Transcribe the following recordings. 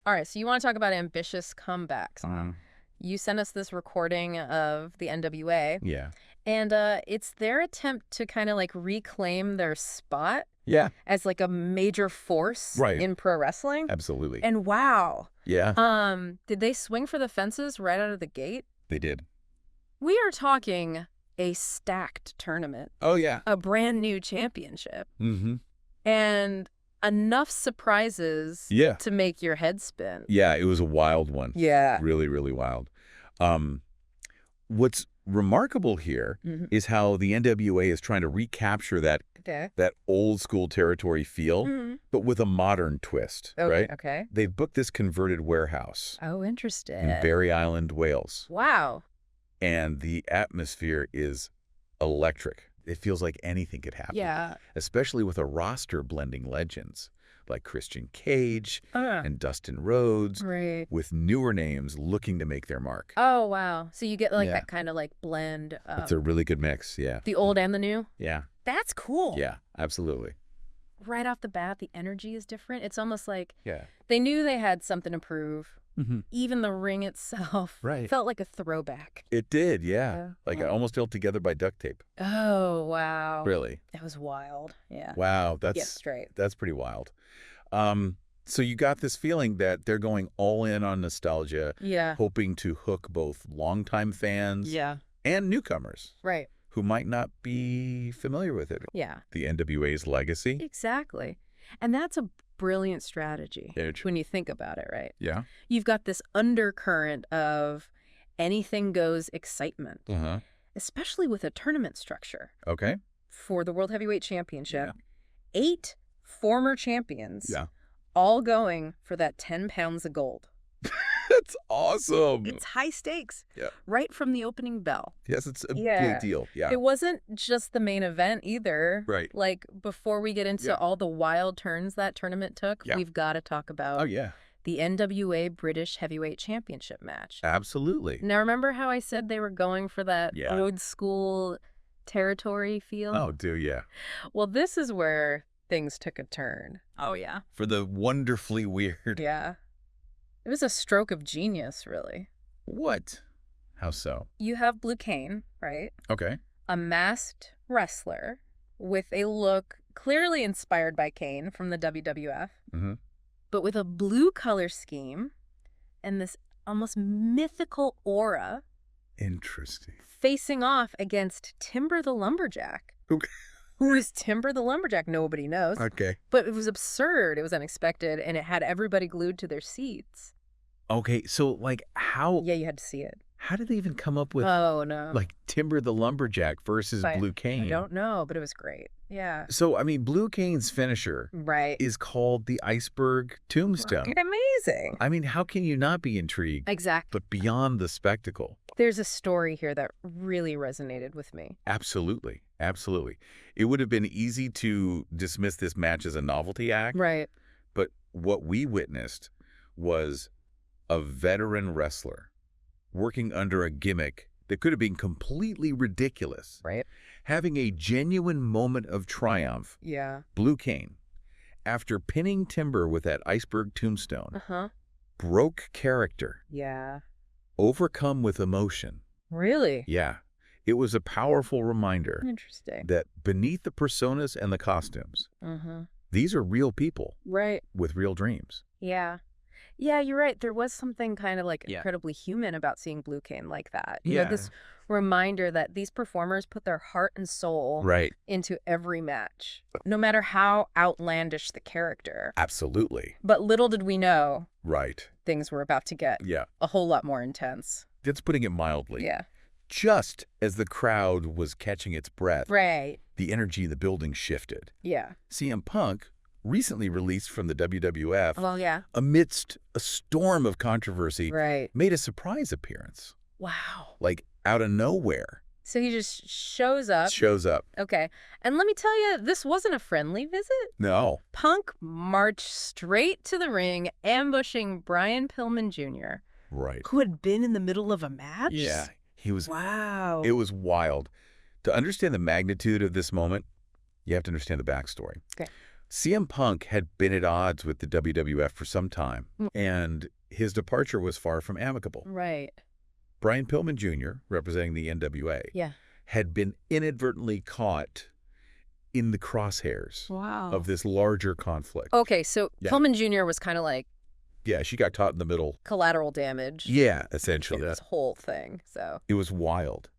All right, so you want to talk about ambitious comebacks. Um, You sent us this recording of the NWA, yeah. and it's their attempt to kind of like reclaim their spot Yeah. as like a major force Right. in pro wrestling. Absolutely. And wow, Yeah. did they swing for the fences right out of the gate? They did. We are talking a stacked tournament, Oh, yeah. a brand new championship, Mm-hmm. and enough surprises Yeah. to make your head spin. Yeah, it was a wild one. Yeah. Really, really wild. What's remarkable here Mhm. is how the NWA is trying to recapture that Okay. old school territory feel, Mhm. but with a modern twist, Okay. right? Okay. They've booked this converted warehouse Oh, interesting. in Barry Island, Wales, Wow. and the atmosphere is electric. It feels like anything could happen. Yeah. Especially with a roster blending legends like Christian Cage Uh, and Dustin Rhodes, right. with newer names looking to make their mark. Oh, wow. So you get like Yeah. that kind of like blend It's a really good mix, yeah. the old and the new. Yeah, That's cool. yeah, absolutely. Right off the bat, the energy is different. It's almost like Yeah. they knew they had something to prove. Mm-hmm. Even the ring itself Right. felt like a throwback. It did, yeah. Yeah. Like almost held together by duct tape. Oh, wow. Really? That was wild. Yeah. Wow, Get that's straight. pretty wild. So you got this feeling that they're going all in on nostalgia, Yeah. hoping to hook both longtime fans Yeah. and newcomers Right. who might not be familiar with it. Yeah. The NWA's legacy. Exactly. And that's a brilliant strategy Huge. when you think about it, right? Yeah. You've got this undercurrent of anything goes excitement, Uh-huh. especially with a tournament structure Okay. for the World Heavyweight Championship. 8 former champions, Yeah. all going for that 10 pounds of gold. That's awesome. It's high stakes. Yeah. Right from the opening bell. Yes, it's a Yeah. big deal. Yeah. It wasn't just the main event either. Right. Like, before we get into Yeah. all the wild turns that tournament took, Yeah. we've got to talk about Oh, yeah. the NWA British Heavyweight Championship match. Absolutely. Now, remember how I said they were going for that Yeah. old school territory feel? Oh, yeah. Well, this is where things took a turn. Oh, yeah. For the wonderfully weird. Yeah. It was a stroke of genius, really. What? How so? You have Blue Cane, right? Okay. A masked wrestler with a look clearly inspired by Kane from the WWF, Mm-hmm. but with a blue color scheme and this almost mythical aura Interesting. facing off against Timber the Lumberjack. Okay. Who is Timber the Lumberjack? Nobody knows. Okay. But it was absurd. It was unexpected, and it had everybody glued to their seats. Okay, so like how Yeah, you had to see it. how did they even come up with Oh, no. like Timber the Lumberjack versus Blue Cane? I don't know, but it was great. Yeah. So I mean, Blue Cane's finisher Right. is called the Iceberg Tombstone. Amazing. I mean, how can you not be intrigued? Exactly. But beyond the spectacle. There's a story here that really resonated with me. Absolutely. Absolutely. It would have been easy to dismiss this match as a novelty act, Right. but what we witnessed was a veteran wrestler working under a gimmick that could have been completely ridiculous, Right. having a genuine moment of triumph. Yeah. Blue Cane, after pinning Timber with that Iceberg Tombstone, Uh-huh. broke character, Yeah. overcome with emotion. Really? Yeah, it was a powerful reminder Interesting. that beneath the personas and the costumes, Uh-huh. these are real people Right. with real dreams. Yeah. Yeah, you're right. There was something kind of like Yeah. incredibly human about seeing Blue Cane like that. Yeah. This reminder that these performers put their heart and soul Right. into every match, no matter how outlandish the character. Absolutely. But little did we know Right. things were about to get Yeah. a whole lot more intense. That's putting it mildly. Yeah. Just as the crowd was catching its breath, Right. the energy in the building shifted. Yeah. CM Punk, recently released from the WWF, Well, yeah. amidst a storm of controversy, Right. made a surprise appearance. Wow. Like out of nowhere. So he just shows up. Shows up. Okay. And let me tell you, this wasn't a friendly visit. No. Punk marched straight to the ring, ambushing Brian Pillman Jr., Right. who had been in the middle of a match? Yeah. He was. Wow. It was wild. To understand the magnitude of this moment, you have to understand the backstory. Okay. CM Punk had been at odds with the WWF for some time, Mm. and his departure was far from amicable. Right. Brian Pillman Jr., representing the NWA, Yeah. had been inadvertently caught in the crosshairs Wow. of this larger conflict. Okay, so Yeah. Pillman Jr. was kind of like Yeah, she got caught in the middle. collateral damage. Yeah, From essentially. this whole thing, so. It was wild.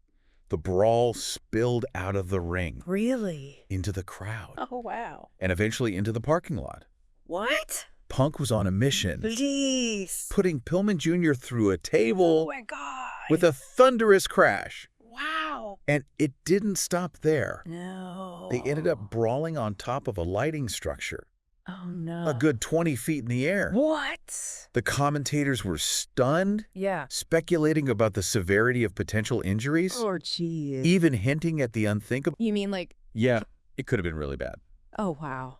The brawl spilled out of the ring Really? into the crowd Oh, wow. and eventually into the parking lot. What? Punk was on a mission, Jeez. putting Pillman Jr. through a Oh, table my God. with a thunderous crash. Wow. And it didn't stop there. No. They ended up brawling on top of a lighting structure, Oh, no. a good 20 feet in the air. What? The commentators were stunned, Yeah. speculating about the severity of potential injuries, Oh, geez. even hinting at the unthinkable. You mean like, Yeah, it could have been really bad. oh, wow.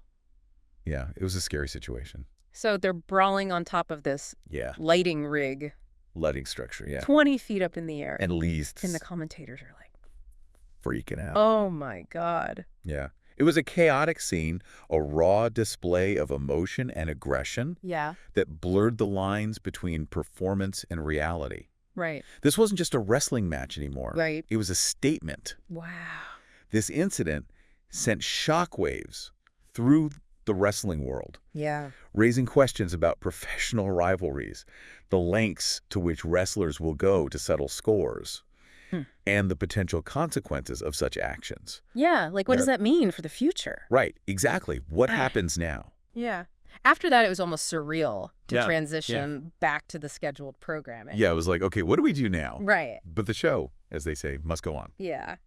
Yeah, it was a scary situation. So they're brawling on top of this Yeah, lighting rig, lighting structure, yeah. 20 feet up in the air. And least And the commentators are like, freaking out. oh, my God. Yeah. It was a chaotic scene, a raw display of emotion and aggression Yeah. that blurred the lines between performance and reality. Right. This wasn't just a wrestling match anymore. Right. It was a statement. Wow. This incident sent shockwaves through the wrestling world, Yeah. raising questions about professional rivalries, the lengths to which wrestlers will go to settle scores, and the potential consequences of such actions. Yeah. Like, what does that mean for the future? Right, exactly. What happens now? Yeah. After that, it was almost surreal to Yeah, transition back to the scheduled programming. Yeah, it was like, okay, what do we do now? Right. But the show, as they say, must go on. Yeah.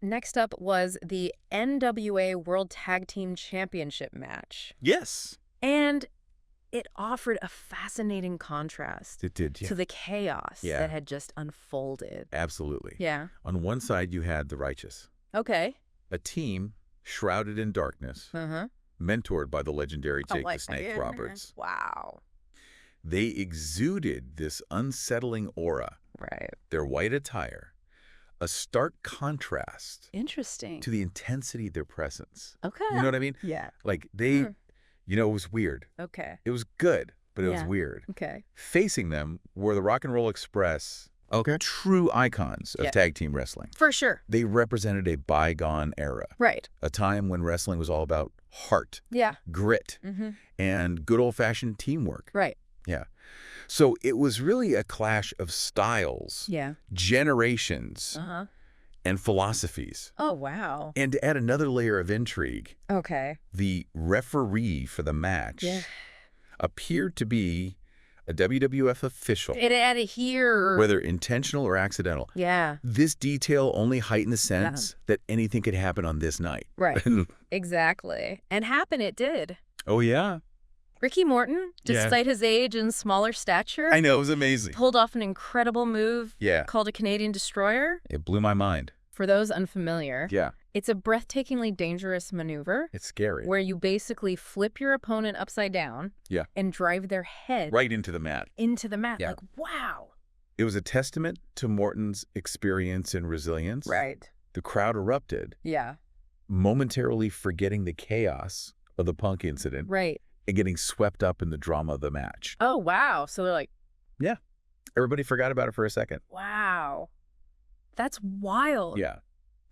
Next up was the NWA World Tag Team Championship match. Yes. And it offered a fascinating contrast It did, yeah. to the chaos Yeah. that had just unfolded. Absolutely. Yeah. On one side, you had the Righteous, Okay. a team shrouded in darkness, Uh-huh. mentored by the legendary Jake the Snake yeah. Roberts. Wow. They exuded this unsettling aura, Right. their white attire, a stark contrast Interesting. to the intensity of their presence. Okay. You know what I mean? Yeah. Like they, Hmm. you know, it was weird. Okay. It was good, but it was Yeah. weird. Okay. Facing them were the Rock and Roll Express, true icons of Yeah. tag team wrestling. For sure. They represented a bygone era, Right. a time when wrestling was all about heart, Yeah. grit, Mm-hmm. and good old-fashioned teamwork. Right. Yeah. So it was really a clash of styles, Yeah. generations, Uh-huh. and philosophies. Oh, wow. And to add another layer of intrigue, Okay. the referee for the match Yeah. appeared to be a WWF official, It had a here. whether intentional or accidental. Yeah. This detail only heightened the sense that anything could happen on this night. Right. Exactly. And happen it did. Oh, yeah. Ricky Morton, Yeah. despite his age and smaller stature, I know. It was amazing. pulled off an incredible move Yeah. called a Canadian Destroyer. It blew my mind. For those unfamiliar, Yeah. it's a breathtakingly dangerous maneuver It's scary. where you basically flip your opponent upside down Yeah. and drive their head Right into the mat. into the mat. Yeah. Like, wow. It was a testament to Morton's experience and resilience. Right. The crowd erupted, Yeah. momentarily forgetting the chaos of the Punk incident Right. and getting swept up in the drama of the match. Oh, wow. So they're like, Everybody forgot about it for a second. wow. That's wild. Yeah.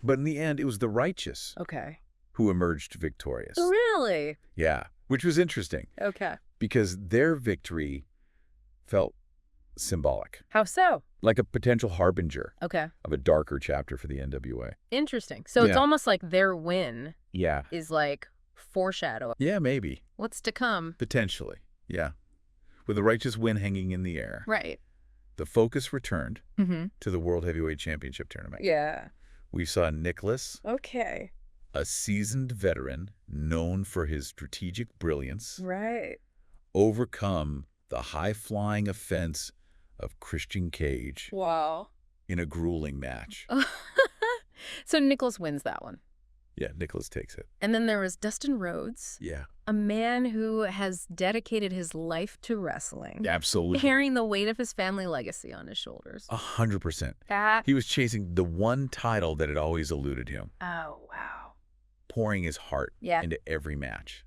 But in the end, it was the Righteous Okay. who emerged victorious. Really? Yeah. Which was interesting Okay. because their victory felt symbolic, How so? like a potential harbinger Okay. of a darker chapter for the NWA. Interesting. So it's Yeah. almost like their win Yeah. is like foreshadow Yeah, maybe. what's to come. Potentially. Yeah. With the Righteous win hanging in the air, Right. the focus returned Mm-hmm. to the World Heavyweight Championship tournament. Yeah. We saw Nicholas, Okay. a seasoned veteran known for his strategic brilliance, Right. overcome the high-flying offense of Christian Cage Wow. in a grueling match. So Nicholas wins that one. Yeah, Nicholas takes it. And then there was Dustin Rhodes, Yeah. a man who has dedicated his life to wrestling, Absolutely. carrying the weight of his family legacy on his shoulders. 100%. That. He was chasing the one title that had always eluded him, Oh, wow. pouring his heart Yeah. into every match.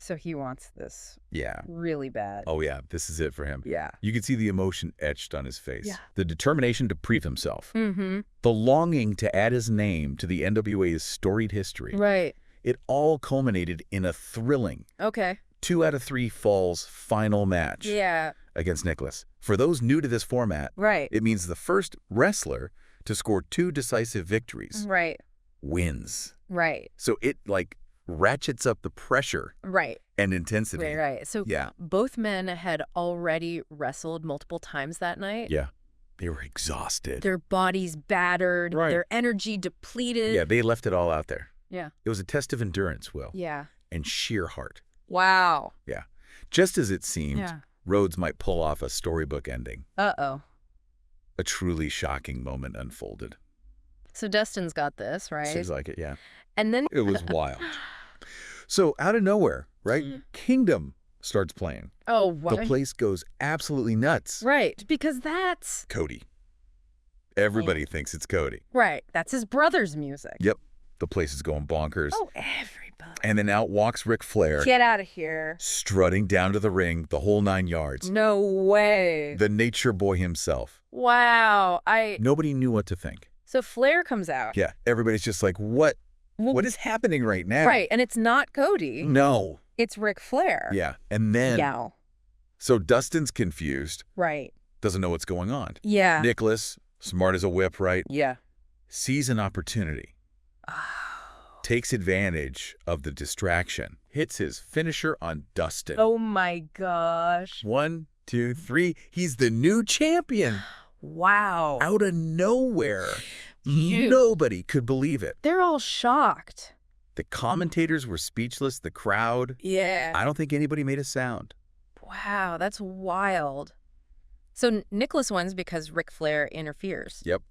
So he wants this Yeah. really bad. Oh, yeah. This is it for him. Yeah. You can see the emotion etched on his face. Yeah. The determination to prove himself. Mm-hmm. The longing to add his name to the NWA's storied history. Right. It all culminated in a thrilling Okay. 2 out of 3 falls final match Yeah. against Nicholas. For those new to this format, Right. it means the first wrestler to score 2 decisive victories Right. wins. Right. So it, like, ratchets up the pressure Right. and intensity. Right. Right. So Yeah. both men had already wrestled multiple times that night. Yeah. They were exhausted. Their bodies battered. Right. Their energy depleted. Yeah, they left it all out there. Yeah. It was a test of endurance, Will, Yeah. and sheer heart. Wow. Yeah. Just as it seemed, Yeah. Rhodes might pull off a storybook ending. Uh-oh. A truly shocking moment unfolded. So Dustin's got this, right? Seems like it, yeah. And then... It was wild. So out of nowhere, right, Kingdom starts playing. Oh, what? The place goes absolutely nuts. Right. Because that's... Cody. Everybody thinks it's Cody. Right. That's his brother's music. Yep. The place is going bonkers. Oh, everybody. And then out walks Ric Flair, Get out of here. strutting down to the ring, the whole 9 yards. No way. The nature boy himself. Wow. Nobody knew what to think. So Flair comes out. Yeah, everybody's just like, what? What is happening right now? Right. And it's not Cody. No. It's Ric Flair. Yeah, and then, Yeah. so Dustin's confused, Right. doesn't know what's going on. Yeah. Nicholas, smart as a whip, right, Yeah. sees an opportunity, takes advantage of the distraction, hits his finisher on Dustin. Oh, my gosh. 1, 2, 3, he's the new champion. Wow. Out of nowhere. Phew. Nobody could believe it. They're all shocked. The commentators were speechless, the crowd. Yeah. I don't think anybody made a sound. Wow. That's wild. So Nicholas wins because Ric Flair interferes. Yep.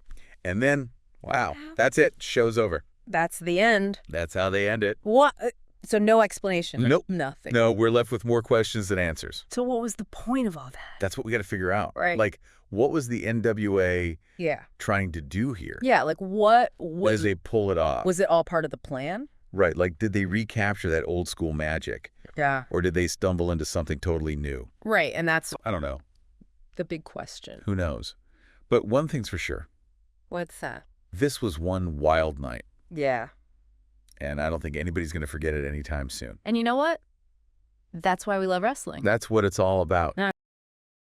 And then, wow, that's it. Show's over. That's the end. That's how they end it. What? So no explanation. Nope. Nothing. No, we're left with more questions than answers. So what was the point of all that? That's what we got to figure out. Right. Like, what was the NWA Yeah. trying to do here? Yeah. Like what As was they pull it off? it all part of the plan? Right. Like, did they recapture that old school magic? Yeah. Or did they stumble into something totally new? Right. And that's I don't know. the big question. Who knows? But one thing's for sure. What's that? This was one wild night. Yeah. And I don't think anybody's going to forget it anytime soon. And you know what? That's why we love wrestling. That's what it's all about. Yeah.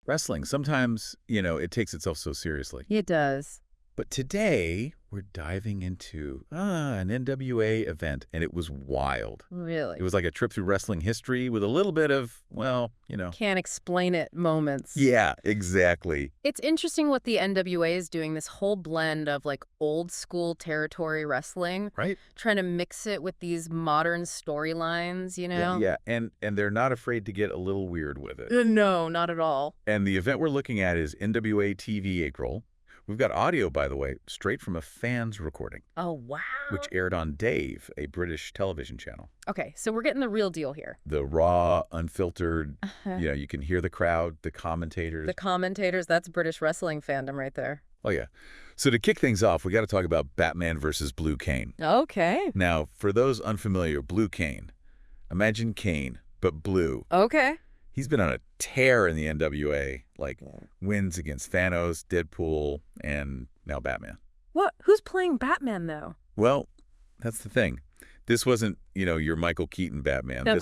Wrestling, sometimes, it takes itself so seriously. It does. But today, we're diving into an NWA event, and it was wild. Really. It was like a trip through wrestling history with a little bit of, Can't explain it moments. Yeah, exactly. It's interesting what the NWA is doing, this whole blend of like old school territory wrestling, Right? trying to mix it with these modern storylines, Yeah, and they're not afraid to get a little weird with it. No, not at all. And the event we're looking at is NWA TV April. We've got audio, by the way, straight from a fan's recording, Oh, wow. which aired on Dave, a British television channel. Okay, so we're getting the real deal here. The raw, unfiltered, you can hear the crowd, the commentators. The commentators, that's British wrestling fandom right there. Oh, yeah. So to kick things off, we got to talk about Batman versus Blue Cane. Okay. Now, for those unfamiliar, Blue Cane, imagine Cane, but blue. Okay. He's been on a tear in the NWA, like wins against Thanos, Deadpool, and now Batman. What? Who's playing Batman, though? Well, that's the thing. This wasn't, your Michael Keaton Batman. No,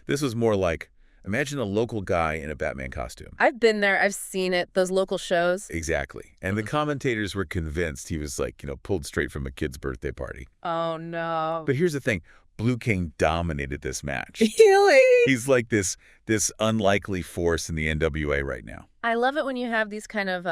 This was more like, imagine a local guy in a Batman costume. I've been there. I've seen it. Those local shows. Exactly. And the commentators were convinced he was like, pulled straight from a kid's birthday party. Oh, no. But here's the thing. Blue King dominated this match. Really? He's like this unlikely force in the NWA right now. I love it when you have these kind of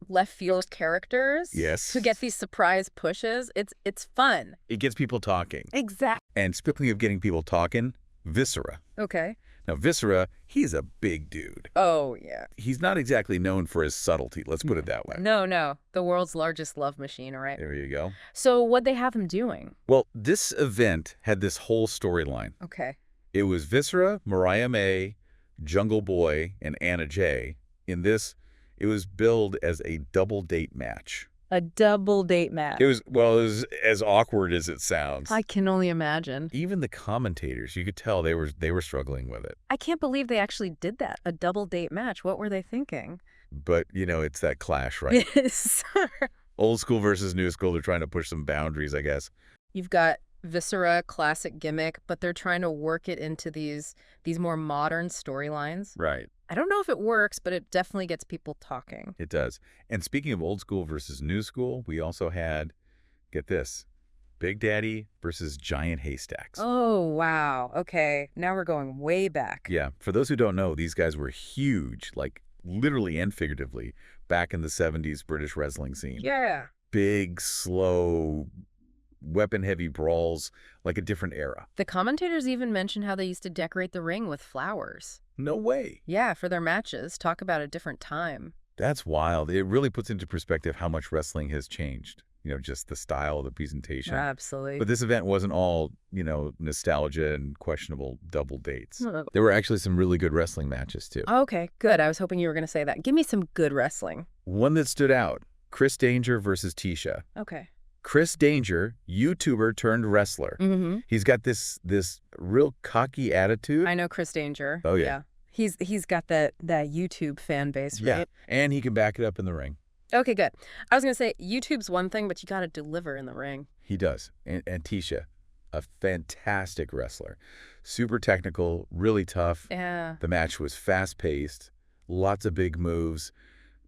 left field characters. Yes. Who get these surprise pushes. It's fun. It gets people talking. Exactly. And speaking of getting people talking, Viscera. Okay. Now, Viscera, he's a big dude. Oh, yeah. He's not exactly known for his subtlety. Let's put it that way. No. The world's largest love machine, right? There you go. So what'd they have him doing? Well, this event had this whole storyline. Okay. It was Viscera, Mariah May, Jungle Boy, and Anna Jay. In this, it was billed as a double date match. A double date match. It was as awkward as it sounds. I can only imagine. Even the commentators, you could tell they were struggling with it. I can't believe they actually did that. A double date match. What were they thinking? But, it's that clash, right? Yes. Old school versus new school. They're trying to push some boundaries, I guess. You've got Viscera, classic gimmick, but they're trying to work it into these more modern storylines. Right. I don't know if it works, but it definitely gets people talking. It does. And speaking of old school versus new school, we also had, get this, Big Daddy versus Giant Haystacks. Oh, wow. Okay. Now we're going way back. Yeah. For those who don't know, these guys were huge, like literally and figuratively, back in the 70s British wrestling scene. Yeah. Big, slow, weapon-heavy brawls, like a different era. The commentators even mentioned how they used to decorate the ring with flowers. No way. Yeah, for their matches. Talk about a different time. That's wild. It really puts into perspective how much wrestling has changed. Just the style of the presentation. Absolutely. But this event wasn't all, nostalgia and questionable double dates. Oh. There were actually some really good wrestling matches, too. Okay, good. I was hoping you were going to say that. Give me some good wrestling. One that stood out, Chris Danger versus Tisha. Okay. Chris Danger, YouTuber turned wrestler. Mm-hmm. He's got this real cocky attitude. I know Chris Danger. Oh, yeah. He's got that YouTube fan base, right? Yeah, and he can back it up in the ring. Okay, good. I was going to say, YouTube's one thing, but you got to deliver in the ring. He does. And Tisha, a fantastic wrestler. Super technical, really tough. Yeah. The match was fast-paced, lots of big moves.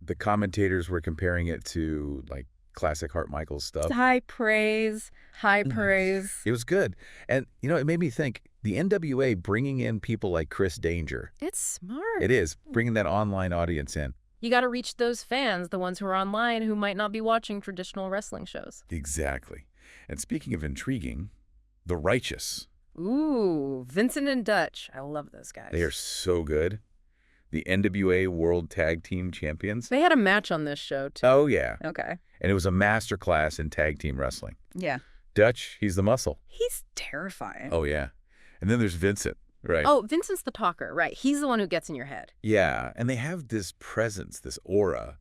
The commentators were comparing it to, like, classic Hart Michaels stuff. High praise. It was good. And, it made me think, the NWA bringing in people like Chris Danger. It's smart. It is, bringing that online audience in. You got to reach those fans, the ones who are online who might not be watching traditional wrestling shows. Exactly. And speaking of intriguing, The Righteous. Ooh, Vincent and Dutch. I love those guys. They are so good. The NWA World Tag Team Champions. They had a match on this show, too. Oh, yeah. Okay. And it was a masterclass in tag team wrestling. Yeah. Dutch, he's the muscle. He's terrifying. Oh, yeah. And then there's Vincent, right? Oh, Vincent's the talker, right. He's the one who gets in your head. Yeah, and they have this presence, this aura.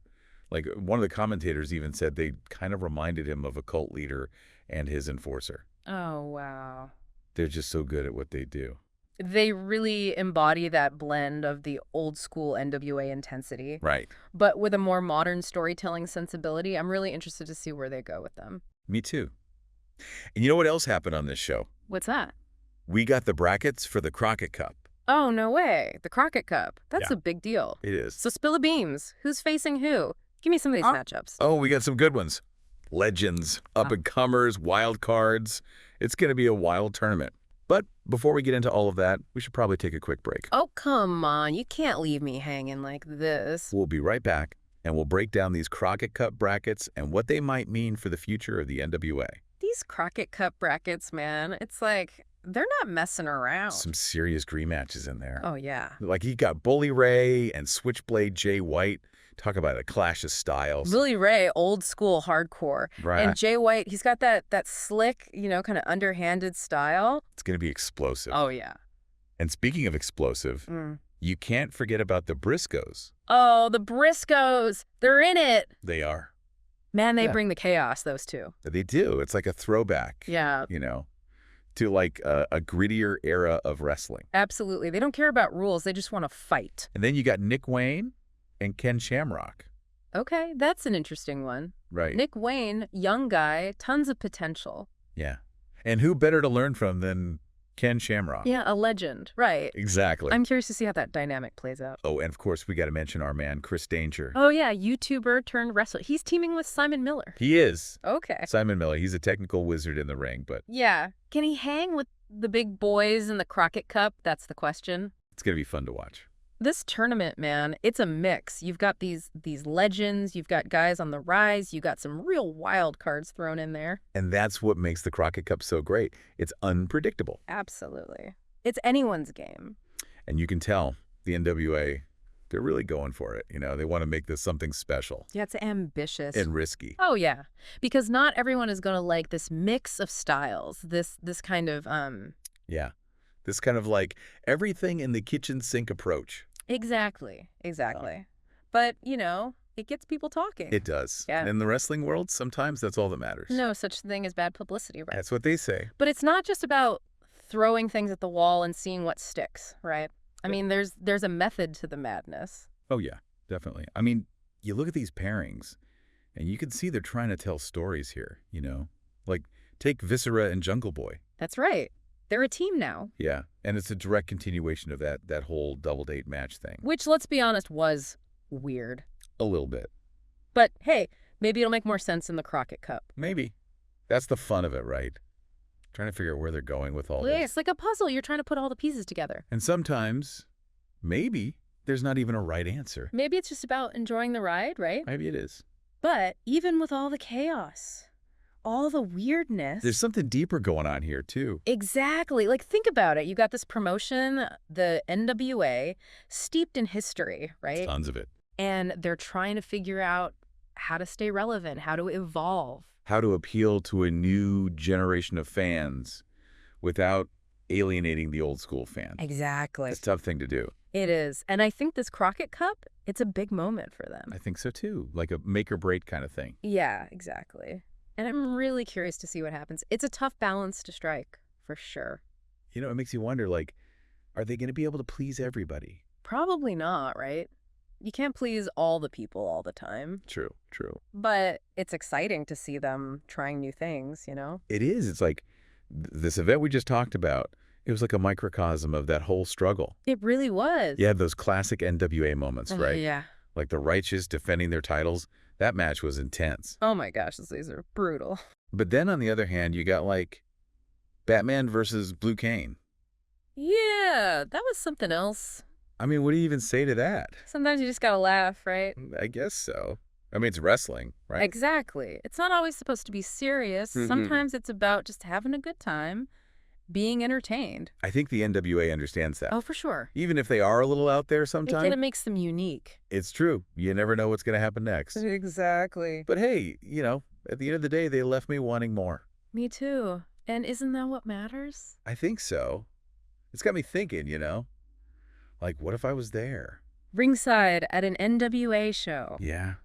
Like, one of the commentators even said they kind of reminded him of a cult leader and his enforcer. Oh, wow. They're just so good at what they do. They really embody that blend of the old school NWA intensity. Right. But with a more modern storytelling sensibility. I'm really interested to see where they go with them. Me too. And you know what else happened on this show? What's that? We got the brackets for the Crockett Cup. Oh, no way. The Crockett Cup. That's a big deal. It is. So spill the beans. Who's facing who? Give me some of these matchups. Oh, we got some good ones. Legends, up-and-comers, wild cards. It's going to be a wild tournament. But before we get into all of that, we should probably take a quick break. Oh, come on. You can't leave me hanging like this. We'll be right back, and we'll break down these Crockett Cup brackets and what they might mean for the future of the NWA. These Crockett Cup brackets, man, it's like they're not messing around. Some serious dream matches in there. Oh, yeah. Like you got Bully Ray and Switchblade Jay White. Talk about a clash of styles. Bully Ray, old school hardcore. Right. And Jay White, he's got that slick, kind of underhanded style. It's going to be explosive. Oh, yeah. And speaking of explosive, you can't forget about the Briscoes. Oh, the Briscoes. They're in it. They are. Man, they bring the chaos, those two. They do. It's like a throwback. Yeah. To like a grittier era of wrestling. Absolutely. They don't care about rules. They just want to fight. And then you got Nick Wayne and Ken Shamrock. Okay, that's an interesting one. Right. Nick Wayne, young guy, tons of potential. Yeah. And who better to learn from than Ken Shamrock? Yeah, a legend. Right. Exactly. I'm curious to see how that dynamic plays out. Oh, and of course, we got to mention our man, Chris Danger. Oh, yeah, YouTuber turned wrestler. He's teaming with Simon Miller. He is. Okay. Simon Miller. He's a technical wizard in the ring, but... Yeah. Can he hang with the big boys in the Crockett Cup? That's the question. It's going to be fun to watch. This tournament, man, it's a mix. You've got these legends, you've got guys on the rise, you got some real wild cards thrown in there. And that's what makes the Crockett Cup so great. It's unpredictable. Absolutely. It's anyone's game. And you can tell the NWA, they're really going for it. They want to make this something special. Yeah, it's ambitious. And risky. Oh, yeah. Because not everyone is going to like this mix of styles, this kind of... Yeah. This kind of like everything in the kitchen sink approach. Exactly. But, it gets people talking. It does. Yeah. In the wrestling world, sometimes that's all that matters. No such thing as bad publicity, right? That's what they say. But it's not just about throwing things at the wall and seeing what sticks, right? I mean, there's a method to the madness. Oh, yeah, definitely. I mean, you look at these pairings, and you can see they're trying to tell stories here, you know? Like, take Viscera and Jungle Boy. That's right. They're a team now. Yeah, and it's a direct continuation of that whole double date match thing. Which, let's be honest, was weird. A little bit. But, hey, maybe it'll make more sense in the Crockett Cup. Maybe. That's the fun of it, right? Trying to figure out where they're going with all Yeah, this. it's like a puzzle. You're trying to put all the pieces together. And sometimes, maybe, there's not even a right answer. Maybe it's just about enjoying the ride, right? Maybe it is. But even with all the chaos, all the weirdness... There's something deeper going on here, too. Exactly. Like, think about it. You got this promotion, the NWA, steeped in history, right? Tons of it. And they're trying to figure out how to stay relevant, how to evolve. How to appeal to a new generation of fans without alienating the old school fan. Exactly. It's a tough thing to do. It is. And I think this Crockett Cup, it's a big moment for them. I think so, too. Like a make or break kind of thing. Yeah, exactly. And I'm really curious to see what happens. It's a tough balance to strike, for sure. You know, it makes you wonder, like, are they going to be able to please everybody? Probably not, right? You can't please all the people all the time. True, true. But it's exciting to see them trying new things, you know? It is. It's like this event we just talked about, it was like a microcosm of that whole struggle. It really was. You had those classic NWA moments, right? Yeah. Like the Righteous defending their titles. That match was intense. Oh my gosh, these are brutal. But then on the other hand, you got like Batman versus Blue Cane. Yeah, that was something else. I mean, what do you even say to that? Sometimes you just gotta laugh, right? I guess so. I mean, it's wrestling, right? Exactly. It's not always supposed to be serious. Sometimes it's about just having a good time, being entertained. I think the NWA understands that. Oh, for sure. Even if they are a little out there sometimes. It makes them unique. It's true. You never know what's going to happen next. Exactly. But hey, you know, at the end of the day, they left me wanting more. Me too. And isn't that what matters? I think so. It's got me thinking, you know, like, what if I was there? Ringside at an NWA show. Yeah.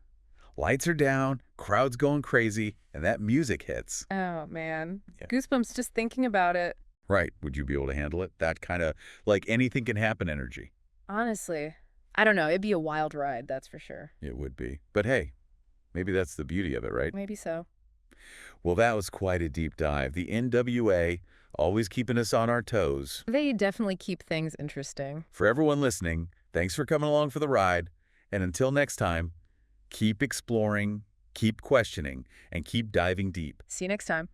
Lights are down, crowd's going crazy, and that music hits. Oh, man. Yeah. Goosebumps just thinking about it. Right. Would you be able to handle it? That kind of, like, anything can happen energy. Honestly, I don't know. It'd be a wild ride, that's for sure. It would be. But hey, maybe that's the beauty of it, right? Maybe so. Well, that was quite a deep dive. The NWA, always keeping us on our toes. They definitely keep things interesting. For everyone listening, thanks for coming along for the ride. And until next time, keep exploring, keep questioning, and keep diving deep. See you next time.